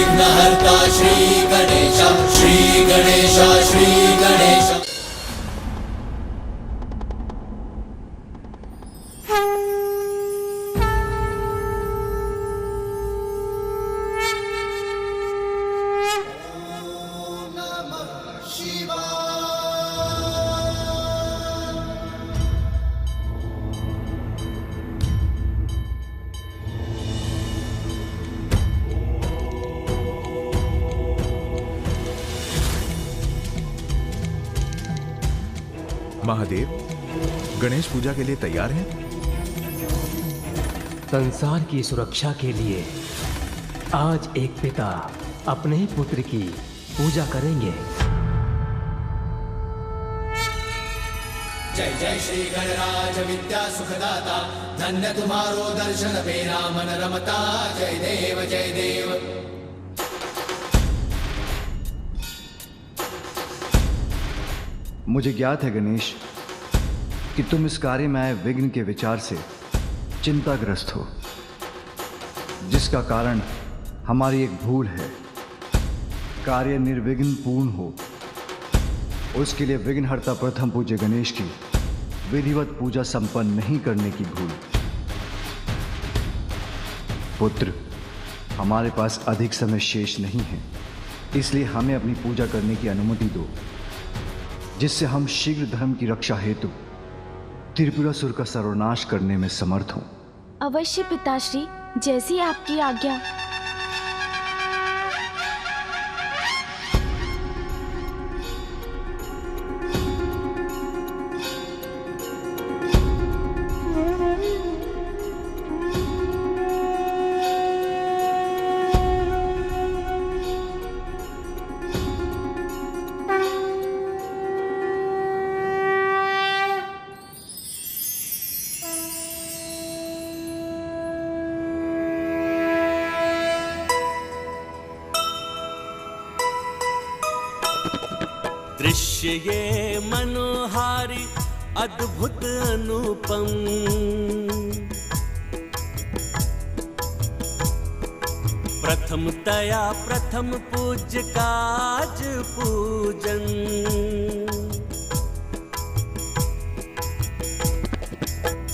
विघ्नहर्ता श्री गणेश, श्री गणेश, श्री गणेश। महादेव, गणेश पूजा के लिए तैयार हैं? संसार की सुरक्षा के लिए आज एक पिता अपने ही पुत्र की पूजा करेंगे। जय जय श्री गणराज विद्या सुखदाता, धन्य तुम्हारो दर्शन पेरा मन रमता। जय देव जय देव। मुझे ज्ञात है गणेश कि तुम इस कार्य में आए विघ्न के विचार से चिंताग्रस्त हो, जिसका कारण हमारी एक भूल है। कार्य निर्विघ्न पूर्ण हो, उसके लिए विघ्नहर्ता प्रथम पूज्य गणेश की विधिवत पूजा संपन्न नहीं करने की भूल। पुत्र, हमारे पास अधिक समय शेष नहीं है, इसलिए हमें अपनी पूजा करने की अनुमति दो, जिससे हम शीघ्र धर्म की रक्षा हेतु त्रिपुरासुर का सर्वनाश करने में समर्थ हों। अवश्य पिताश्री, जैसी आपकी आज्ञा। दृश्य ये मनोहारी अद्भुत अनुपम, प्रथमतया प्रथम पूज्य काज पूजन।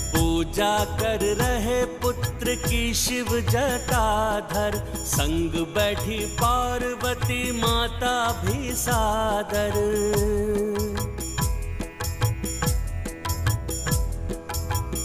पूजा कर रहे पुत्र की शिव जटाधर, संग बैठी पार्वती माता भी सादर।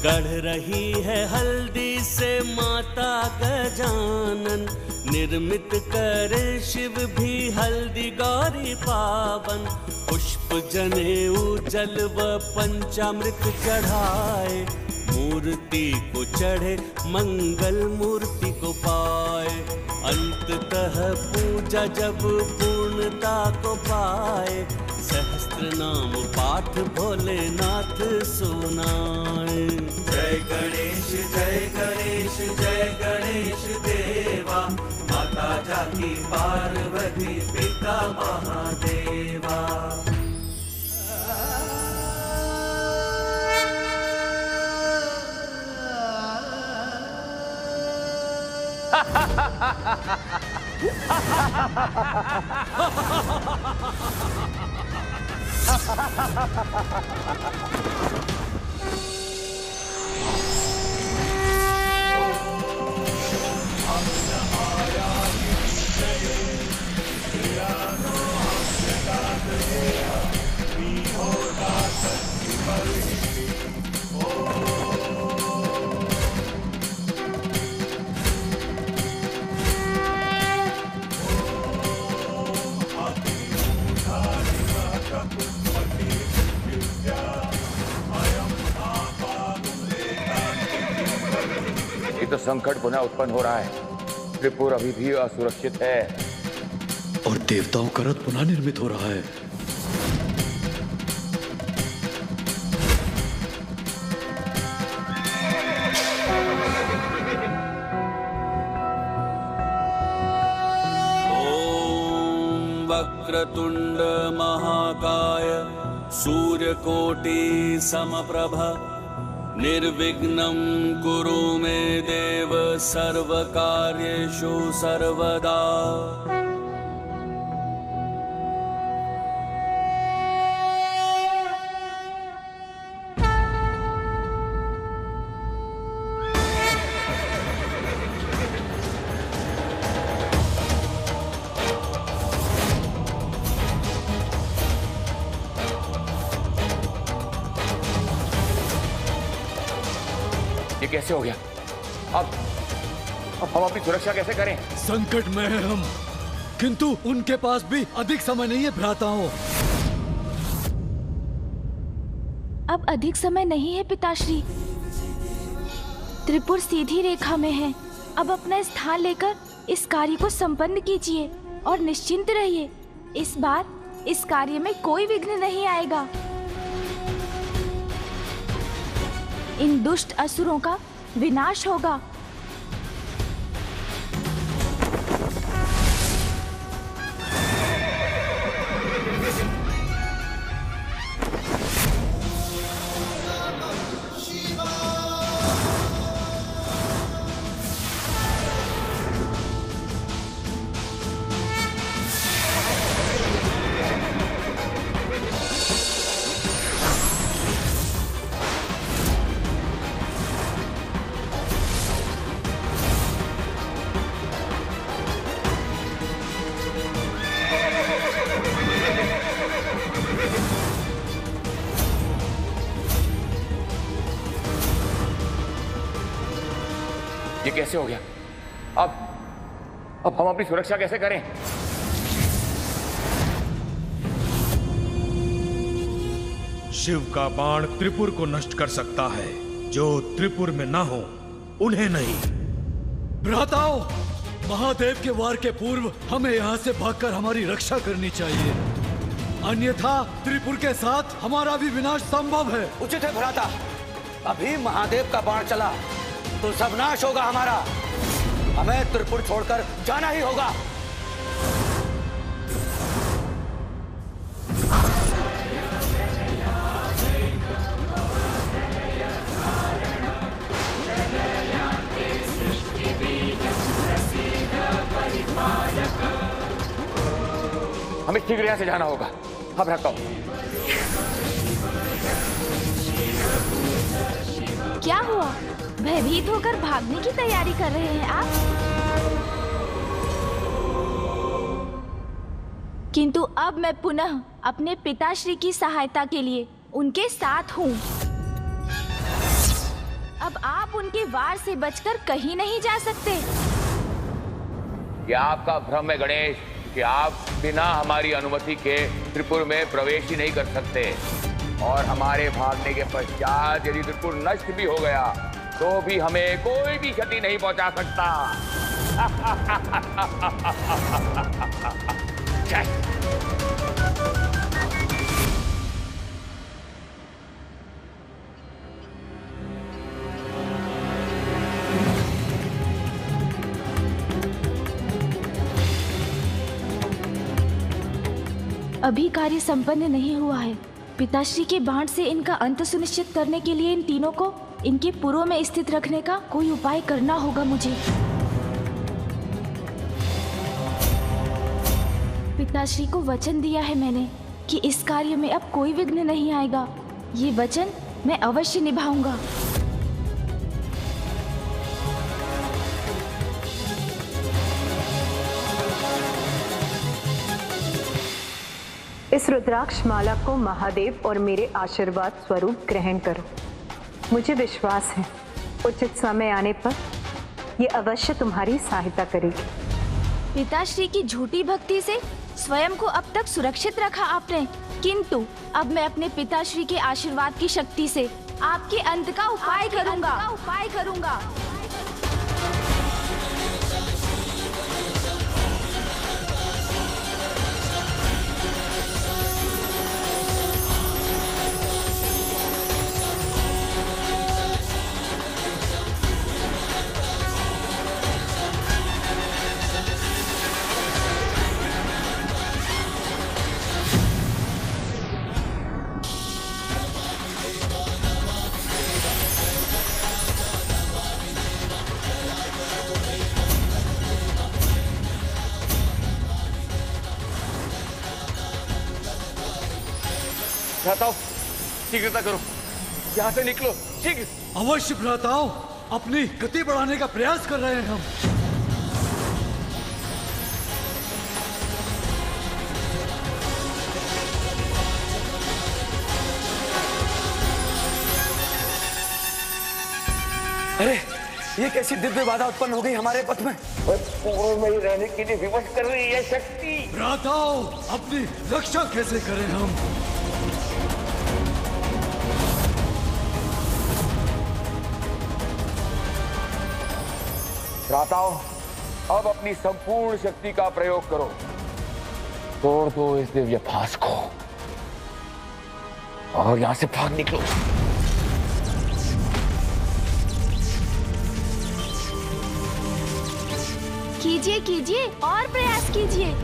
गढ़ रही है हल्दी से माता गजानन, निर्मित करे शिव भी हल्दी गौरी पावन। पुष्प जनेऊ जल व पंचामृत चढ़ाए, मूर्ति को चढ़े मंगल मूर्ति को पाए। अंततः पूजा जब पूर्णता को पाए, सहस्त्र नाम पाठ भोलेनाथ सुनाए। जय गणेश जय गणेश जय गणेश देवा, माता जाकी पार्वती पिता महादेवा। तो संकट पुनः उत्पन्न हो रहा है। त्रिपुर अभी भी असुरक्षित है और देवताओं का रथ पुनः निर्मित हो रहा है। ओम वक्रतुंड महाकाय सूर्यकोटि समप्रभ निर्विघ्नं कुरु मे देव सर्वकार्येषु सर्वदा। ये कैसे हो गया? अब हम अपनी सुरक्षा कैसे करें? संकट में है हम, किंतु उनके पास भी अधिक समय नहीं है भ्राताओं। अब अधिक समय नहीं है पिताश्री। त्रिपुर सीधी रेखा में है। अब अपना स्थान लेकर इस कार्य को संपन्न कीजिए और निश्चिंत रहिए। इस बार इस कार्य में कोई विघ्न नहीं आएगा। इन दुष्ट असुरों का विनाश होगा। ये कैसे हो गया? अब हम अपनी सुरक्षा कैसे करें? शिव का बाण त्रिपुर को नष्ट कर सकता है। जो त्रिपुर में ना हो उन्हें नहीं। भ्राताओं, महादेव के वार के पूर्व हमें यहाँ से भागकर हमारी रक्षा करनी चाहिए, अन्यथा त्रिपुर के साथ हमारा भी विनाश संभव है। उचित है भ्राता, अभी महादेव का बाण चला तो सब नाश होगा हमारा। हमें त्रिपुर छोड़कर जाना ही होगा। हमें शीघ्र यहाँ से जाना होगा। हाँ भ्राता। क्या हुआ? भयभीत होकर भागने की तैयारी कर रहे हैं आप? किंतु अब मैं पुनः अपने पिताश्री की सहायता के लिए उनके साथ हूँ। अब आप उनके वार से बचकर कहीं नहीं जा सकते। यह आपका भ्रम है गणेश कि आप बिना हमारी अनुमति के त्रिपुर में प्रवेश ही नहीं कर सकते। और हमारे भागने के पश्चात यदि त्रिपुर नष्ट भी हो गया तो भी हमें कोई भी क्षति नहीं पहुंचा सकता। अभी कार्य संपन्न नहीं हुआ है। पिताश्री के बाण से इनका अंत सुनिश्चित करने के लिए इन तीनों को इनके पुरों में स्थित रखने का कोई उपाय करना होगा मुझे। पिताश्री को वचन दिया है मैंने कि इस कार्य में अब कोई विघ्न नहीं आएगा। ये वचन मैं अवश्य निभाऊंगा। इस रुद्राक्ष माला को महादेव और मेरे आशीर्वाद स्वरूप ग्रहण करो। मुझे विश्वास है उचित समय आने पर ये अवश्य तुम्हारी सहायता करेगी। पिताश्री की झूठी भक्ति से स्वयं को अब तक सुरक्षित रखा आपने, किंतु अब मैं अपने पिताश्री के आशीर्वाद की शक्ति से आपके अंत का उपाय करूंगा। भ्राताओ, शीघ्रता करो, यहाँ से निकलो शीघ्र। अवश्य भ्राताओ, अपनी गति बढ़ाने का प्रयास कर रहे हैं हम। अरे ये कैसी दिव्य बाधा उत्पन्न हो गई हमारे पथ में? पूर्व में ही रहने के लिए विवश कर रही है शक्ति। भ्राताओ, अपनी रक्षा कैसे करें हम? भ्राताओ, अब अपनी संपूर्ण शक्ति का प्रयोग करो, तोड़ दो इस दिव्य फास को और यहां से भाग निकलो। कीजिए कीजिए, और प्रयास कीजिए।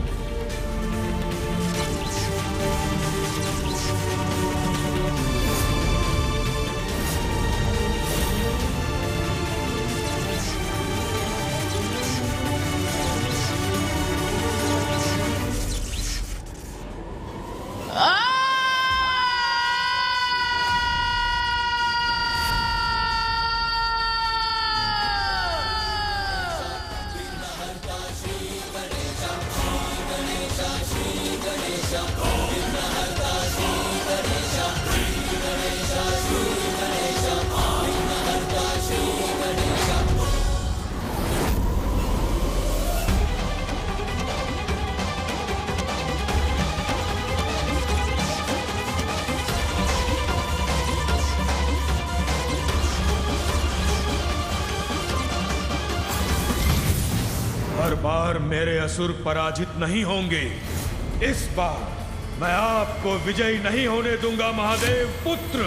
हर बार मेरे असुर पराजित नहीं होंगे। इस बार मैं आपको विजयी नहीं होने दूंगा महादेव पुत्र।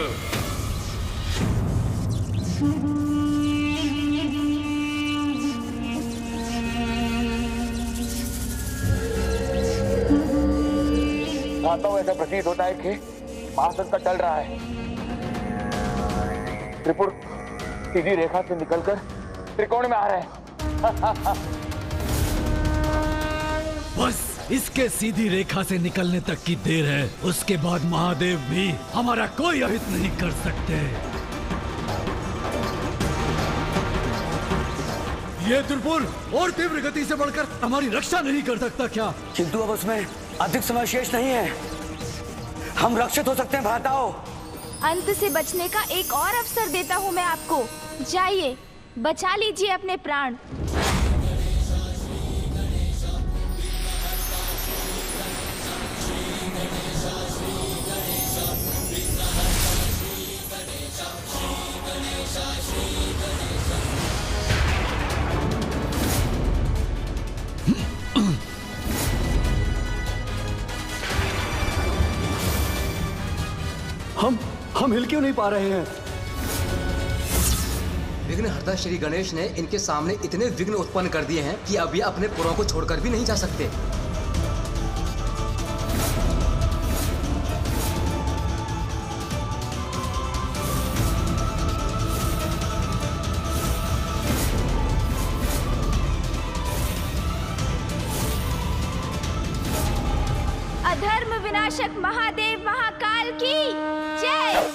भ्राताओ, ऐसा प्रतीत होता है कि महासंकट टल रहा है। त्रिपुर सीधी रेखा से निकलकर त्रिकोण में आ रहे हैं। बस इसके सीधी रेखा से निकलने तक की देर है, उसके बाद महादेव भी हमारा कोई अहित नहीं कर सकते। ये त्रिपुर और तीव्र गति से बढ़कर हमारी रक्षा नहीं कर सकता क्या? किंतु अब उसमें अधिक समय शेष नहीं है, हम रक्षित हो सकते हैं भ्राताओ। अंत से बचने का एक और अवसर देता हूँ मैं आपको। जाइए, बचा लीजिए अपने प्राण। हम हिल क्यों नहीं पा रहे हैं? विघ्नहर्ता श्री गणेश ने इनके सामने इतने विघ्न उत्पन्न कर दिए हैं कि अब ये अपने पुरों को छोड़कर भी नहीं जा सकते। अधर्म विनाशक महादेव महाकाल की जय।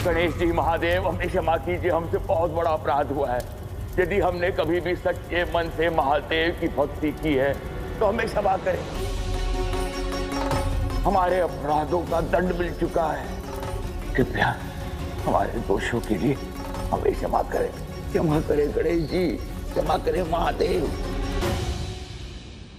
गणेश जी, महादेव, हमें क्षमा कीजिए, हमसे बहुत बड़ा अपराध हुआ है। यदि हमने कभी भी सच्चे मन से महादेव की भक्ति की है तो हमें क्षमा करें। हमारे अपराधों का दंड मिल चुका है, कृपया हमारे दोषों के लिए हमें क्षमा करें। क्षमा करें गणेश जी, क्षमा करें महादेव।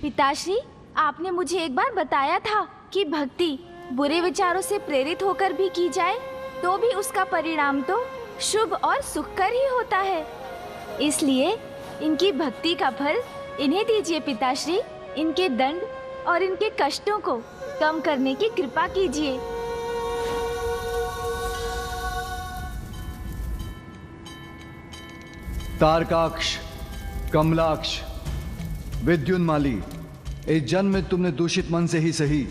पिताश्री, आपने मुझे एक बार बताया था कि भक्ति बुरे विचारों से प्रेरित होकर भी की जाए तो भी उसका परिणाम तो शुभ और सुखकर ही होता है। इसलिए इनकी भक्ति का फल इन्हें दीजिए पिताश्री। इनके दंड और इनके कष्टों को कम करने की कृपा कीजिए। तारकाक्ष, कमलाक्ष, विद्युन्माली, इस जन्म में तुमने दूषित मन से ही सही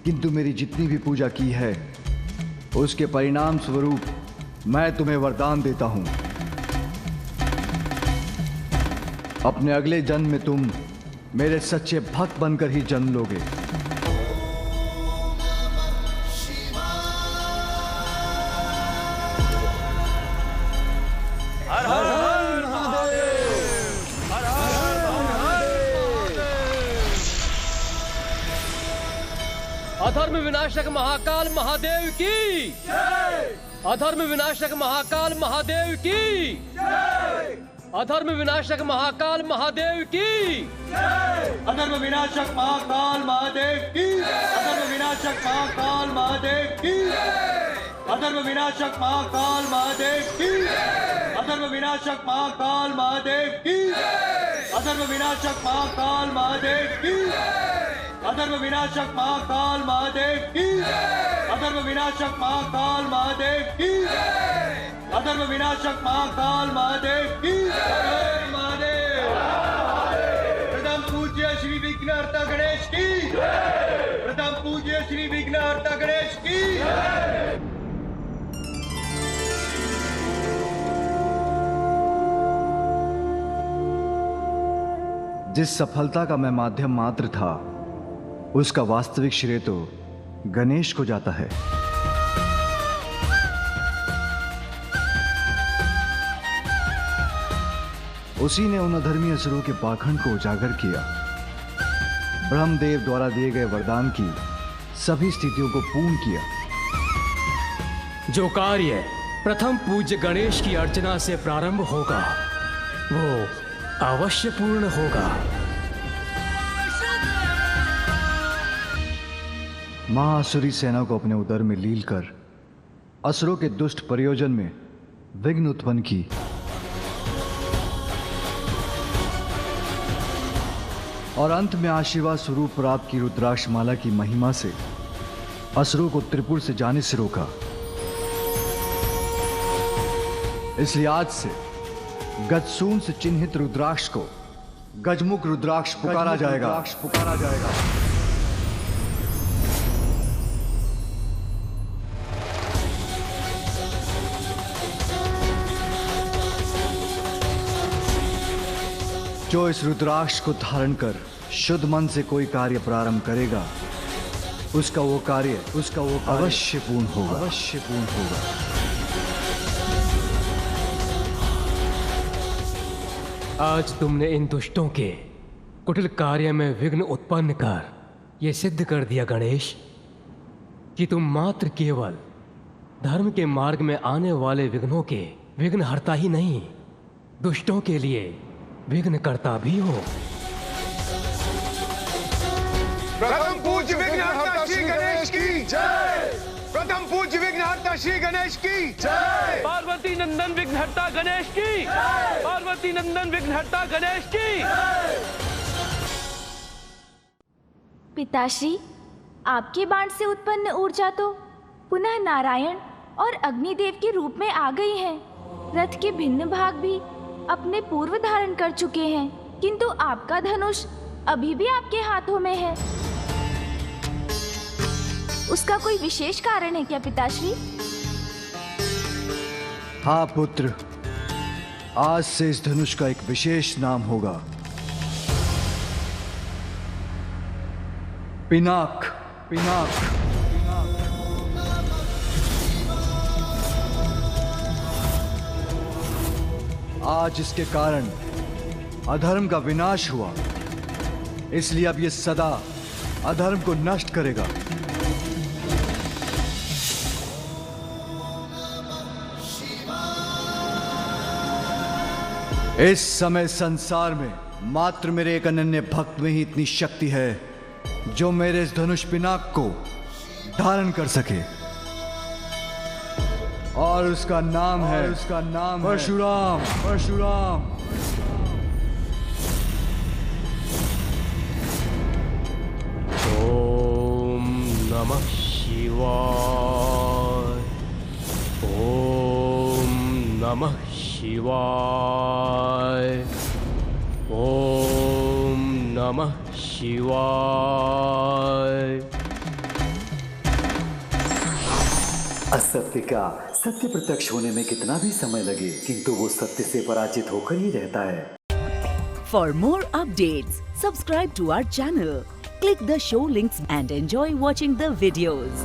किंतु मेरी जितनी भी पूजा की है उसके परिणाम स्वरूप मैं तुम्हें वरदान देता हूं। अपने अगले जन्म में तुम मेरे सच्चे भक्त बनकर ही जन्म लोगे। हर हर हर महादेव, हर हर महादेव। अधर्म विनाशक महाकाल महादेव की जय। अधर्म विनाशक महाकाल महादेव की जय। अधर्म विनाशक महाकाल महादेव की जय। अधर्म विनाशक महाकाल महादेव की। अधर्म विनाशक महाकाल महादेव की। अधर्म विनाशक महाकाल महादेव की। अधर्म विनाशक महाकाल महादेव की। अधर्म विनाशक महाकाल महादेव की। अधर्म विनाशक महाकाल महादेव की। अधर्म विनाशक महाकाल महादेव की। अधर्म विनाशक महाकाल महादेव की। महादेव प्रथम पूज्य श्री विघ्नहर्ता गणेश की। प्रथम पूज्य श्री विघ्नहर्ता गणेश की। जिस सफलता का मैं माध्यम मात्र था उसका वास्तविक श्रेय तो गणेश को जाता है। उसी ने उन अधर्मी असुरों के पाखंड को उजागर किया। ब्रह्मदेव द्वारा दिए गए वरदान की सभी स्थितियों को पूर्ण किया। जो कार्य प्रथम पूज्य गणेश की अर्चना से प्रारंभ होगा वो अवश्य पूर्ण होगा। महाअसुरी सेना को अपने उदर में लील कर असुरों के दुष्ट प्रयोजन में विघ्न उत्पन्न की। और अंत में आशीर्वाद स्वरूप प्राप्त की रुद्राक्ष माला की महिमा से असुरों को त्रिपुर से जाने से रोका। इसलिए आज से गजसून से चिन्हित रुद्राक्ष को गजमुख रुद्राक्ष पुकारा जाएगा। जो इस रुद्राक्ष को धारण कर शुद्ध मन से कोई कार्य प्रारंभ करेगा उसका वो कार्य अवश्य पूर्ण होगा। आज तुमने इन दुष्टों के कुटिल कार्य में विघ्न उत्पन्न कर ये सिद्ध कर दिया गणेश कि तुम मात्र केवल धर्म के मार्ग में आने वाले विघ्नों के विघ्नहर्ता ही नहीं, दुष्टों के लिए विघ्नकर्ता भी हो। प्रथम पूज्य विघ्नहर्ता श्री गणेश की जय। प्रथम पूज्य विघ्नहर्ता श्री गणेश की जय। पार्वती नंदन विघ्नहर्ता गणेश की जय। पार्वती नंदन विघ्नहर्ता गणेश की जय। पिताश्री, आपके बाण से उत्पन्न ऊर्जा तो पुनः नारायण और अग्निदेव के रूप में आ गई है। रथ के भिन्न भाग भी अपने पूर्व धारण कर चुके हैं, किंतु आपका धनुष अभी भी आपके हाथों में है। उसका कोई विशेष कारण है क्या पिताश्री? हाँ पुत्र, आज से इस धनुष का एक विशेष नाम होगा, पिनाक। आज इसके कारण अधर्म का विनाश हुआ, इसलिए अब ये सदा अधर्म को नष्ट करेगा। इस समय संसार में मात्र मेरे एक अनन्य भक्त में ही इतनी शक्ति है जो मेरे इस धनुष पिनाक को धारण कर सके, और उसका नाम है परशुराम। परशुराम। ओम नमः शिवाय। ओम नमः शिवाय। ओम नमः शिवाय। असत्य का सत्य प्रत्यक्ष होने में कितना भी समय लगे, किंतु वो सत्य से पराजित होकर ही रहता है। For more updates, subscribe to our channel, click the show links and enjoy watching the videos.